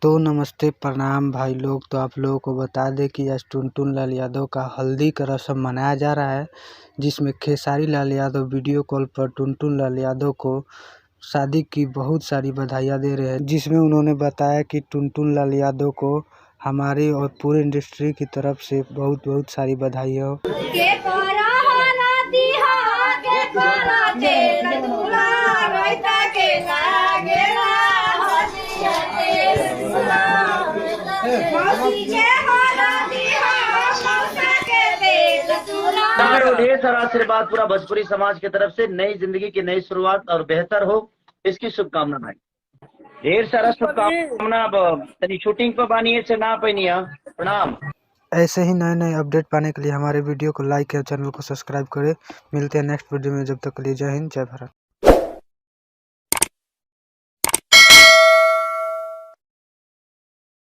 तो नमस्ते प्रणाम भाई लोग। तो आप लोगों को बता दें कि आज टुनटुन लाल यादव का हल्दी का रस्म मनाया जा रहा है, जिसमें खेसारी लाल यादव वीडियो कॉल पर टुनटुन लाल यादव को शादी की बहुत सारी बधाइयाँ दे रहे हैं, जिसमें उन्होंने बताया कि टुनटुन लाल यादव को हमारी और पूरे इंडस्ट्री की तरफ से बहुत बहुत सारी बधाइयाँ। ढेर सारा आशीर्वाद पूरा भोजपुरी समाज की तरफ से नई जिंदगी की नई शुरुआत और बेहतर हो, इसकी शुभकामना भाई। ढेर सारा शुभकामना। तनी शूटिंग पर बानी से ना पैनिया। प्रणाम। ऐसे ही नए नए अपडेट पाने के लिए हमारे वीडियो को लाइक और चैनल को सब्सक्राइब करें। मिलते हैं नेक्स्ट वीडियो में, जब तक के लिए जय हिंद जय भारत।